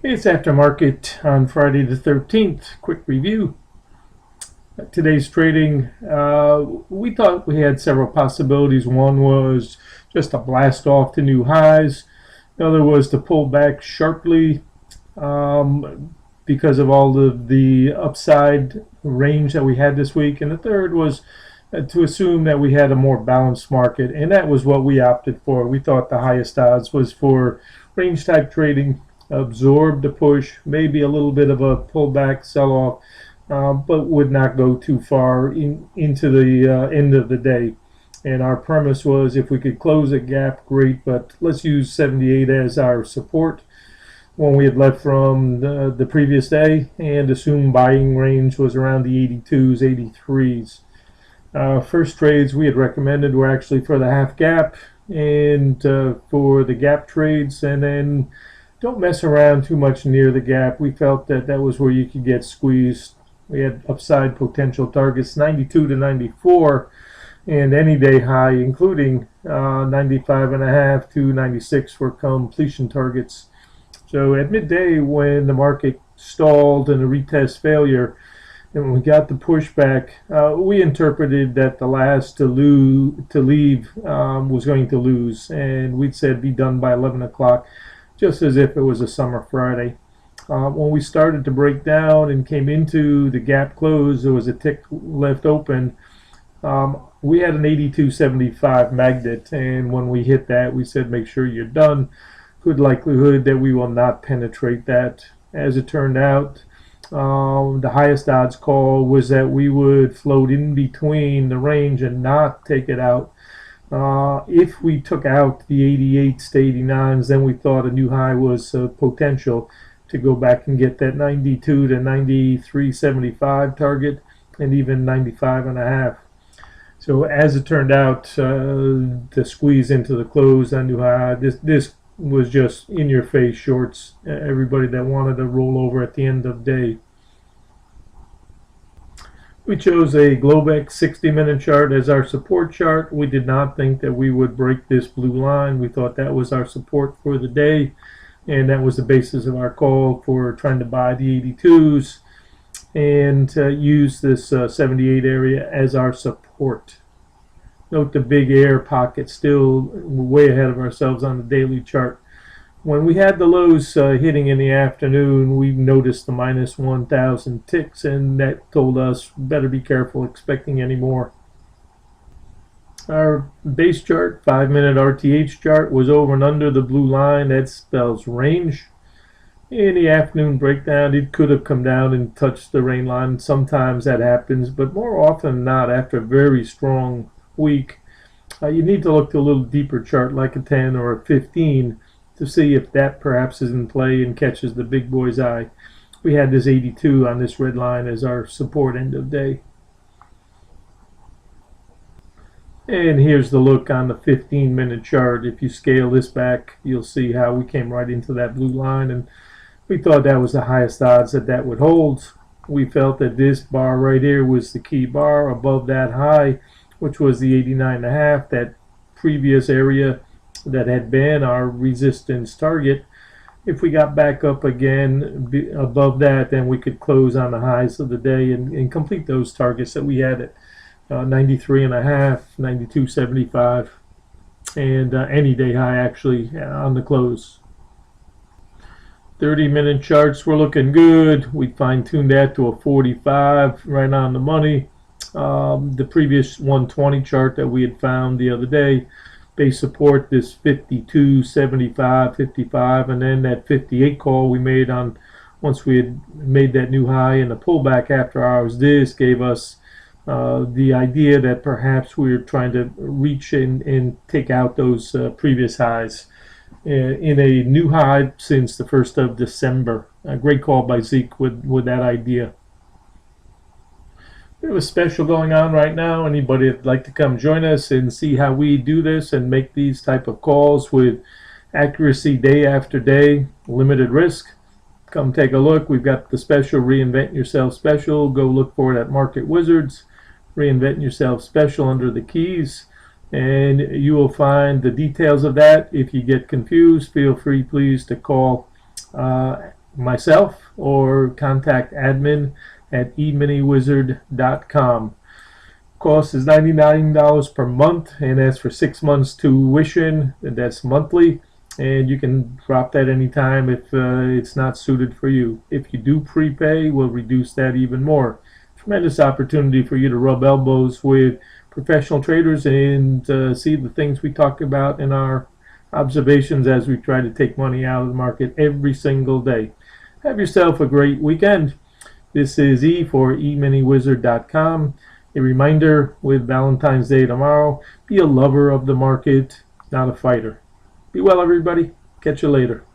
It's aftermarket on Friday the 13th. Quick review. Today's trading, we thought we had several possibilities. One was just a blast off to new highs. The other was to pull back sharply because of all of the upside range that we had this week. And the third was to assume that we had a more balanced market, and that was what we opted for. We thought the highest odds was for range type trading, absorb the push, maybe a little bit of a pullback sell-off, but would not go too far into the end of the day. And our premise was if we could close a gap, great, but let's use 78 as our support when we had left from the previous day, and assume buying range was around the 82s, 83s. First trades we had recommended were actually for the half gap and for the gap trades, and then don't mess around too much near the gap. We felt that that was where you could get squeezed. We had upside potential targets 92 to 94 and any day high, including 95.5 to 96 for completion targets. So at midday, when the market stalled and a retest failure, and when we got the pushback, we interpreted that the last to leave was going to lose, and we'd said be done by 11 o'clock, just as if it was a summer Friday. When we started to break down and came into the gap close, there was a tick left open. We had an 82.75 magnet, and when we hit that, we said make sure you're done. Good likelihood that we will not penetrate that. As it turned out, the highest odds call was that we would float in between the range and not take it out. If we took out the 88s to 89s, then we thought a new high was potential to go back and get that 92 to 93.75 target, and even 95.5. So as it turned out, the squeeze into the close on new high, this was just in your face shorts. Everybody that wanted to roll over at the end of the day. We chose a Globex 60-minute chart as our support chart. We did not think that we would break this blue line. We thought that was our support for the day, and that was the basis of our call for trying to buy the 82s and use this 78 area as our support. Note the big air pocket, still way ahead of ourselves on the daily chart. When we had the lows hitting in the afternoon, we noticed the minus 1,000 ticks, and that told us better be careful expecting any more. Our base chart, 5-minute RTH chart, was over and under the blue line. That spells range. In the afternoon breakdown, it could have come down and touched the range line. Sometimes that happens, but more often than not, after a very strong week, you need to look to a little deeper chart like a 10 or a 15 to see if that perhaps is in play and catches the big boy's eye. We had this 82 on this red line as our support end of day. And here's the look on the 15-minute chart. If you scale this back, you'll see how we came right into that blue line, and we thought that was the highest odds that that would hold. We felt that this bar right here was the key bar above that high, which was the 89.5, that previous area that had been our resistance target. If we got back up again above that, then we could close on the highs of the day and complete those targets that we had at 93.5, 92.75, and any day high actually on the close. 30-minute charts were looking good. We fine-tuned that to a 45, right on the money. The previous 120 chart that we had found the other day, base support this 52, 75, 55, and then that 58 call we made on once we had made that new high, and the pullback after hours. This gave us the idea that perhaps we were trying to reach and take out those previous highs in a new high since the 1st of December. A great call by Zeke with that idea. We have a special going on right now. Anybody that'd like to come join us and see how we do this and make these type of calls with accuracy day after day, limited risk, come take a look. We've got the special Reinvent Yourself special. Go look for it at Market Wizards. Reinvent Yourself special under the keys, and you will find the details of that. If you get confused, feel free please to call myself or contact admin at eminywizard.com. Cost is $99 per month, and that's for 6 months tuition, and that's monthly, and you can drop that anytime if it's not suited for you. If you do prepay, we'll reduce that even more. Tremendous opportunity for you to rub elbows with professional traders and see the things we talk about in our observations as we try to take money out of the market every single day. Have yourself a great weekend. This is E for eminywizard.com. A reminder, with Valentine's Day tomorrow, be a lover of the market, not a fighter. Be well, everybody. Catch you later.